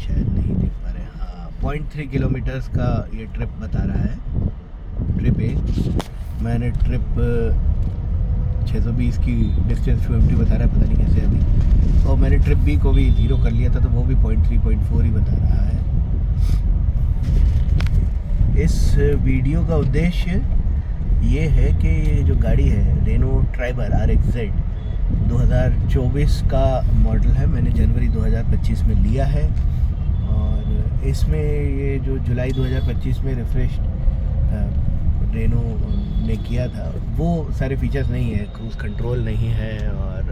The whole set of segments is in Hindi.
शायद नहीं देख पा रहे। हाँ, 0.3 किलोमीटर्स का ये ट्रिप बता रहा है, ट्रिप ए। मैंने ट्रिप 620 की डिस्टेंस टू एम्प्टी बता रहा है, पता नहीं कैसे अभी। और मैंने ट्रिप बी को भी 0 कर लिया था, तो वो भी 0.3 0.4 ही बता रहा है। इस वीडियो का उद्देश्य ये है कि ये जो गाड़ी है रेनो ट्राइबर RXZ 2024 का मॉडल है, मैंने जनवरी 2025 में लिया है। और इसमें ये जो जुलाई 2025 में रिफ्रेश रेनो ने किया था, वो सारे फीचर्स नहीं है। क्रूज़ कंट्रोल नहीं है, और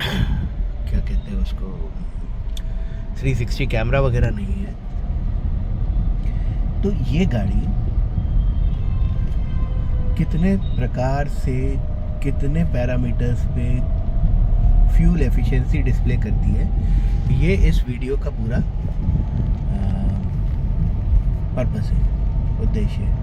क्या कहते हैं उसको, 360 कैमरा वगैरह नहीं है। तो ये गाड़ी कितने प्रकार से, कितने पैरामीटर्स पे फ्यूल एफिशिएंसी डिस्प्ले करती है, ये इस वीडियो का पूरा पर्पस है, उद्देश्य है।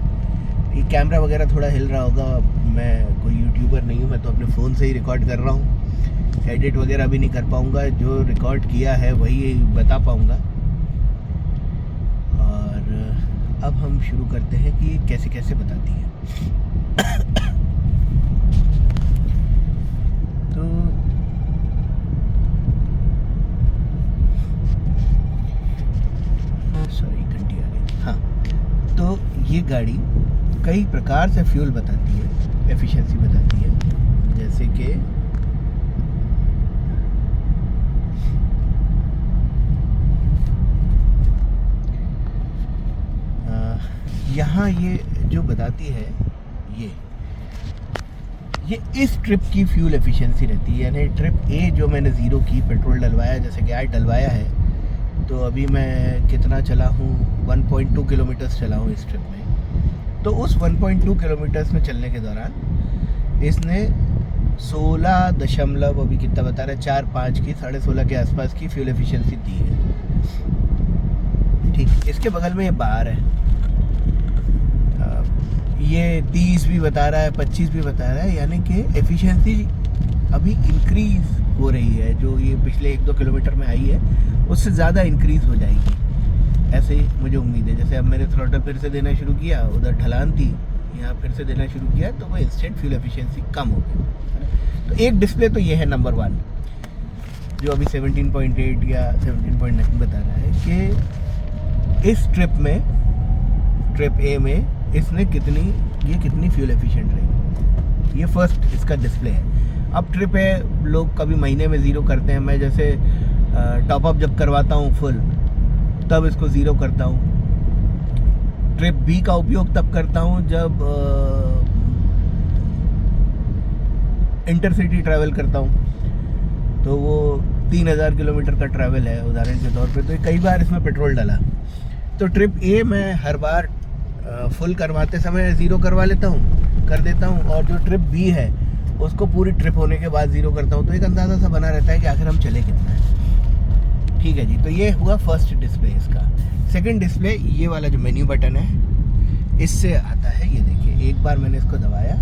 ये कैमरा वगैरह थोड़ा हिल रहा होगा, मैं कोई यूट्यूबर नहीं हूँ, मैं तो अपने फ़ोन से ही रिकॉर्ड कर रहा हूँ। एडिट वगैरह भी नहीं कर पाऊँगा, जो रिकॉर्ड किया है वही बता पाऊँगा। और अब हम शुरू करते हैं कि कैसे कैसे बताती है। तो सॉरी, घंटी आ गई। हाँ, तो ये गाड़ी कई प्रकार से फ्यूल बताती है, एफिशिएंसी बताती है। जैसे कि यहाँ ये जो बताती है, ये इस ट्रिप की फ्यूल एफिशिएंसी रहती है। यानी ट्रिप ए जो मैंने 0 की, पेट्रोल डलवाया, जैसे कि आज डलवाया है, तो अभी मैं कितना चला हूँ, 1.2 किलोमीटर्स चला हूँ इस ट्रिप में। तो उस 1.2 किलोमीटर्स में चलने के दौरान इसने 16 अभी कितना बता रहा है, 4-5 की, 16.5 के आसपास की फ्यूल एफिशिएंसी दी है। ठीक, इसके बगल में ये बार है, ये 30 भी बता रहा है, 25 भी बता रहा है। यानी कि एफिशिएंसी अभी इंक्रीज़ हो रही है, जो ये पिछले 1-2 किलोमीटर में आई है उससे ज़्यादा इंक्रीज़ हो जाएगी, ऐसे ही मुझे उम्मीद है। जैसे अब मैंने थ्रॉटल फिर से देना शुरू किया, उधर ढलान थी, यहाँ फिर से देना शुरू किया, तो वो इंस्टेंट फ्यूल एफिशिएंसी कम हो गई। तो एक डिस्प्ले तो ये है नंबर 1, जो अभी 17.8 या 17.9 बता रहा है कि इस ट्रिप में, ट्रिप ए में इसने कितनी फ्यूल एफिशिएंट रही। ये फर्स्ट इसका डिस्प्ले है। अब ट्रिप है, लोग कभी महीने में 0 करते हैं, मैं जैसे टॉपअप जब करवाता हूँ फुल, तब इसको 0 करता हूँ। ट्रिप बी का उपयोग तब करता हूँ जब इंटरसिटी ट्रैवल करता हूँ, तो वो 3000 किलोमीटर का ट्रैवल है उदाहरण के तौर पे, तो कई बार इसमें पेट्रोल डाला। तो ट्रिप ए मैं हर बार फुल करवाते समय 0 करवा लेता हूँ, कर देता हूँ, और जो ट्रिप बी है उसको पूरी ट्रिप होने के बाद 0 करता हूँ। तो एक अंदाज़ा सा बना रहता है कि आखिर हम चले कितना है। ठीक है जी, तो ये हुआ फर्स्ट डिस्प्ले इसका। सेकंड डिस्प्ले ये वाला जो मेन्यू बटन है, इससे आता है, ये देखिए, एक बार मैंने इसको दबाया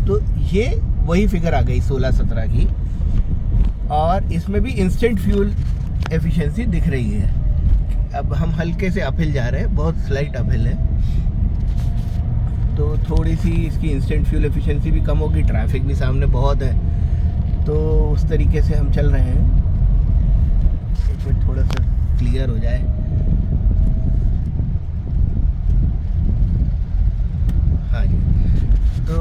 तो ये वही फिगर आ गई 16-17 की, और इसमें भी इंस्टेंट फ्यूल एफिशिएंसी दिख रही है। अब हम हल्के से अपहिल जा रहे हैं, बहुत स्लाइट अपहिल है, तो थोड़ी सी इसकी इंस्टेंट फ्यूल एफिशिएंसी भी कम होगी। ट्रैफिक भी सामने बहुत है, तो उस तरीके से हम चल रहे हैं। एक मिनट, थोड़ा सा क्लियर हो जाए। हाँ जी, तो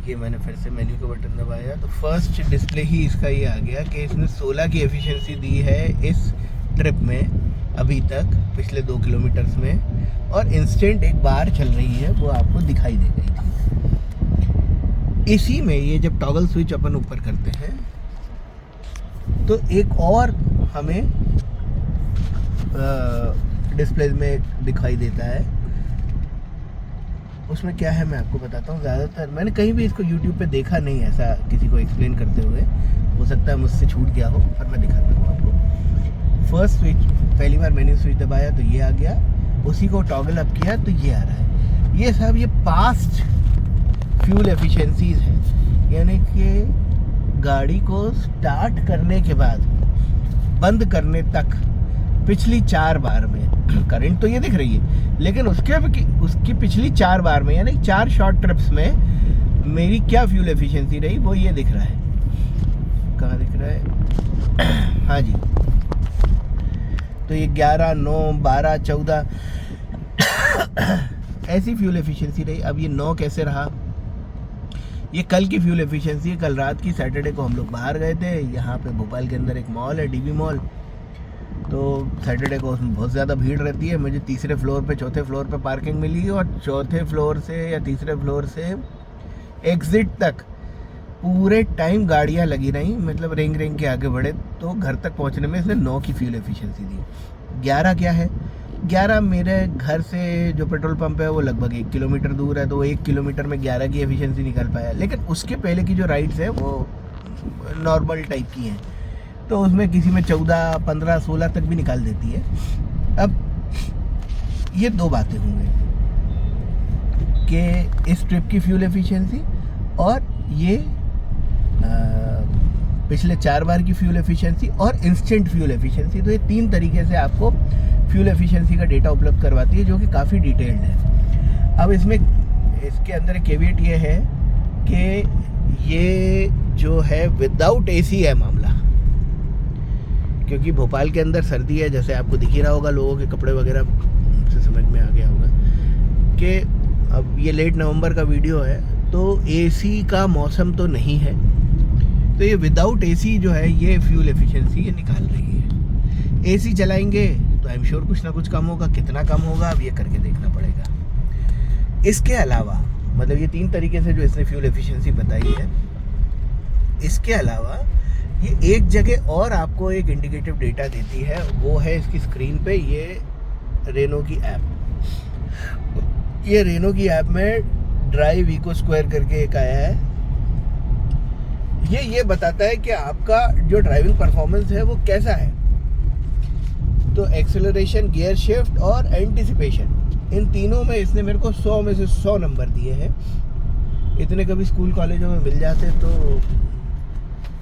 ये मैंने फिर से मेन्यू का बटन दबाया, तो फर्स्ट डिस्प्ले ही इसका ये आ गया कि इसने 16 की एफिशिएंसी दी है इस ट्रिप में अभी तक, पिछले 2 किलोमीटर्स में, और इंस्टेंट एक बार चल रही है, वो आपको दिखाई दे गई थी। इसी में ये जब टॉगल स्विच अपन ऊपर करते हैं, तो एक और हमें डिस्प्ले में दिखाई देता है। उसमें क्या है मैं आपको बताता हूँ। ज़्यादातर मैंने कहीं भी इसको यूट्यूब पे देखा नहीं ऐसा किसी को एक्सप्लेन करते हुए, हो सकता है मुझसे छूट गया हो, पर मैं दिखाता हूँ आपको। फर्स्ट स्विच, पहली बार मैंने स्विच दबाया तो ये आ गया, उसी को टॉगल अप किया तो ये आ रहा है। ये सब ये पास्ट फ्यूल एफिशिएंसीज है, यानी कि गाड़ी को स्टार्ट करने के बाद बंद करने तक पिछली 4 बार में करंट तो ये दिख रही है, लेकिन उसकी पिछली 4 बार में यानी 4 शॉर्ट ट्रिप्स में मेरी क्या फ्यूल एफिशिएंसी रही वो ये दिख रहा है। कहाँ दिख रहा है? हाँ जी, तो ये 11, 9, 12, 14 ऐसी फ्यूल एफिशिएंसी रही। अब ये 9 कैसे रहा? ये कल की फ्यूल एफिशिएंसी है। कल रात की सैटरडे को हम लोग बाहर गए थे। यहाँ पे भोपाल के अंदर एक मॉल है, डीबी मॉल। तो सैटरडे को उसमें बहुत ज़्यादा भीड़ रहती है। मुझे तीसरे फ्लोर पे, चौथे फ्लोर पे पार्किंग मिली और चौथे फ्लोर से या तीसरे फ्लोर से एग्ज़िट तक पूरे टाइम गाड़ियाँ लगी रहीं, मतलब रेंग के आगे बढ़े। तो घर तक पहुँचने में इसने 9 की फ्यूल एफिशिएंसी दी। 11 क्या है? 11 मेरे घर से जो पेट्रोल पंप है वो लगभग 1 किलोमीटर दूर है, तो 1 किलोमीटर में 11 की एफिशिएंसी निकाल पाया। लेकिन उसके पहले की जो राइड्स है वो नॉर्मल टाइप की हैं, तो उसमें किसी में 14, 15, 16 तक भी निकाल देती है। अब ये 2 बातें होंगी कि इस ट्रिप की फ्यूल एफिशिएंसी और ये पिछले 4 बार की फ्यूल एफिशिएंसी और इंस्टेंट फ्यूल एफिशिएंसी। तो ये 3 तरीके से आपको फ्यूल एफिशिएंसी का डेटा उपलब्ध करवाती है, जो कि काफ़ी डिटेल्ड है। अब इसके अंदर एक कैवेट ये है कि ये जो है विदाउट एसी है मामला, क्योंकि भोपाल के अंदर सर्दी है, जैसे आपको दिख ही रहा होगा, लोगों के कपड़े वगैरह से समझ में आ गया होगा कि अब ये लेट नवंबर का वीडियो है, तो एसी का मौसम तो नहीं है। तो ये विदाउट एसी जो है ये फ्यूल एफिशिएंसी ये निकाल रही है। एसी चलाएंगे तो आई एम श्योर कुछ ना कुछ कम होगा। कितना कम होगा अब ये करके देखना पड़ेगा। इसके अलावा मतलब ये 3 तरीके से जो इसने फ्यूल एफिशिएंसी बताई है, इसके अलावा ये एक जगह और आपको एक इंडिकेटिव डेटा देती है, वो है इसकी स्क्रीन पे ये रेनो की ऐप। ये रेनो की ऐप में ड्राइव इको स्क्वायर करके एक आया है। ये बताता है कि आपका जो ड्राइविंग परफॉर्मेंस है वो कैसा है। तो एक्सेलरेशन, गियर शिफ्ट और एंटिसिपेशन, इन तीनों में इसने मेरे को 100 में से 100 नंबर दिए हैं। इतने कभी स्कूल कॉलेजों में मिल जाते तो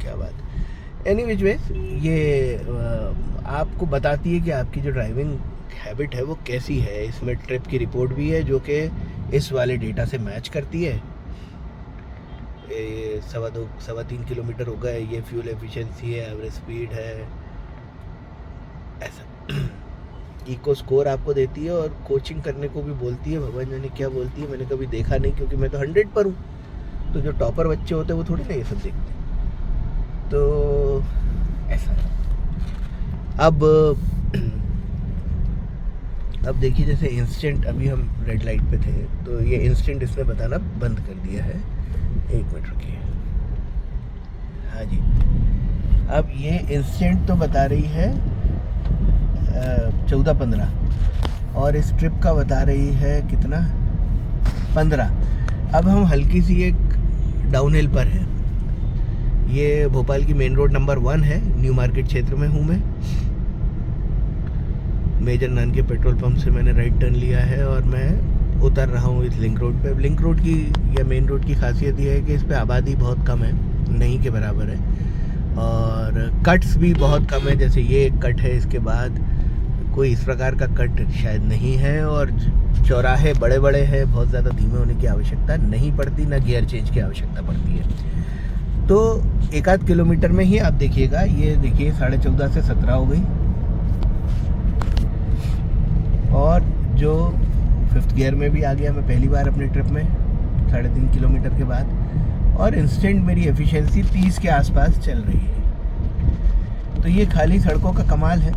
क्या बात। एनी विच वेज ये आपको बताती है कि आपकी जो ड्राइविंग हैबिट है वो कैसी है। इसमें ट्रिप की रिपोर्ट भी है जो कि इस वाले डेटा से मैच करती है। 2.25-3 किलोमीटर हो गए, ये फ्यूल एफिशिएंसी है, एवरेज स्पीड है, ऐसा। इको स्कोर आपको देती है और कोचिंग करने को भी बोलती है। भगवान जाने क्या बोलती है, मैंने कभी देखा नहीं, क्योंक't मैं तो 100 पर हूँ। तो जो टॉपर बच्चे होते हैं वो थोड़ी ना ये सब देखते। तो ऐसा है। अब देखिए, जैसे इंस्टेंट, अभी हम रेड लाइट पे थे तो ये इंस्टेंट इसने बताना बंद कर दिया है। 1 मिनट रुकिए। हाँ जी, अब ये इंस्टेंट तो बता रही है 14-15 और इस ट्रिप का बता रही है कितना, 15। अब हम हल्की सी एक डाउनहिल पर है। ये भोपाल की मेन रोड नंबर 1 है, न्यू मार्केट क्षेत्र में हूँ मैं। मेजर नान के पेट्रोल पंप से मैंने राइट टर्न लिया है और मैं उतर रहा हूँ इस लिंक रोड पे। लिंक रोड की या मेन रोड की खासियत ये है कि इस पे आबादी बहुत कम है, नहीं के बराबर है, और कट्स भी बहुत कम है। जैसे ये एक कट है, इसके बाद कोई इस प्रकार का कट शायद नहीं है, और चौराहे बड़े बड़े हैं, बहुत ज़्यादा धीमे होने की आवश्यकता नहीं पड़ती, ना गियर चेंज की आवश्यकता पड़ती है। तो 1-8 किलोमीटर में ही आप देखिएगा, ये देखिए 14.5 से 17 हो गई, और जो 5th गियर में भी आ गया मैं पहली बार अपनी ट्रिप में 3.5 किलोमीटर के बाद, और इंस्टेंट मेरी एफिशिएंसी 30 के आसपास चल रही है। तो ये खाली सड़कों का कमाल है।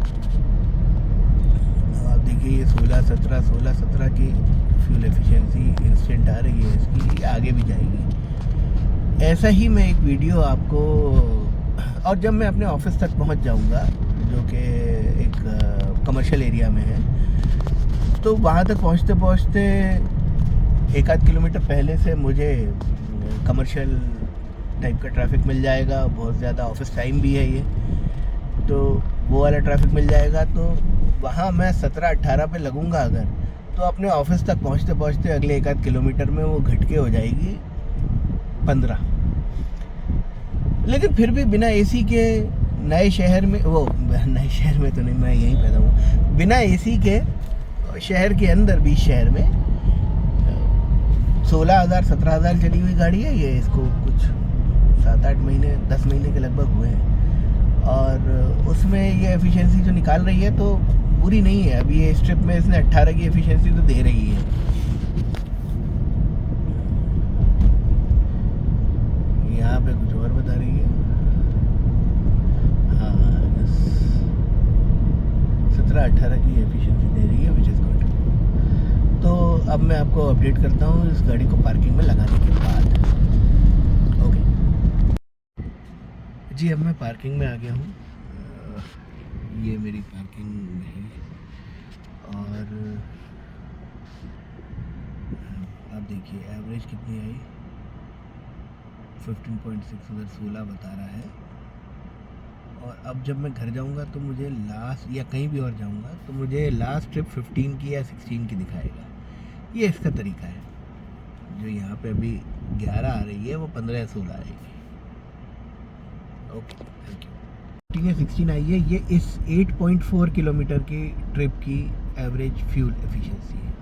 आप देखिए ये 16-17 की फ्यूल एफिशिएंसी इंस्टेंट आ रही है इसकी, आगे भी जाएगी। ऐसा ही मैं एक वीडियो आपको, और जब मैं अपने ऑफिस तक पहुंच जाऊंगा जो कि एक कमर्शियल एरिया में है, तो वहाँ तक पहुँचते पहुँचते 1-8 किलोमीटर पहले से मुझे कमर्शियल टाइप का ट्रैफिक मिल जाएगा। बहुत ज़्यादा ऑफिस टाइम भी है ये, तो वो वाला ट्रैफिक मिल जाएगा। तो वहाँ मैं 17-18 पे लगूंगा अगर, तो अपने ऑफिस तक पहुँचते पहुँचते अगले 1-8 किलोमीटर में वो घट के हो जाएगी 15। लेकिन फिर भी बिना एसी के नए शहर में तो नहीं, मैं यहीं पैदा हूँ, बिना एसी के शहर के अंदर 20 शहर में 16,000-17,000 चली हुई गाड़ी है ये। इसको कुछ 7-8 महीने 10 महीने के लगभग हुए हैं और उसमें ये एफिशिएंसी जो निकाल रही है तो बुरी नहीं है। अभी ये स्ट्रिप में इसने 18 की एफिशिएंसी तो दे रही है। यहाँ पे कुछ और बता रही है, हाँ 17-18 की एफिशिएंसी दे रही है, विच इज़ गुड। तो अब मैं आपको अपडेट करता हूँ इस गाड़ी को पार्किंग में लगाने के बाद। ओके जी, अब मैं पार्किंग में आ गया हूँ। ये मेरी पार्किंग है और आप देखिए एवरेज कितनी आई, 15.6, उधर 16 बता रहा है। और अब जब मैं घर जाऊंगा तो मुझे लास्ट, या कहीं भी और जाऊंगा तो मुझे लास्ट ट्रिप 15 की या 16 की दिखाएगा। ये इसका तरीका है। जो यहाँ पे अभी 11 आ रही है वो 15 या 16 आएगी। Okay, thank you. 15 या 16 आई है, ये इस 8.4 किलोमीटर की ट्रिप की एवरेज फ्यूल एफिशिएंसी है।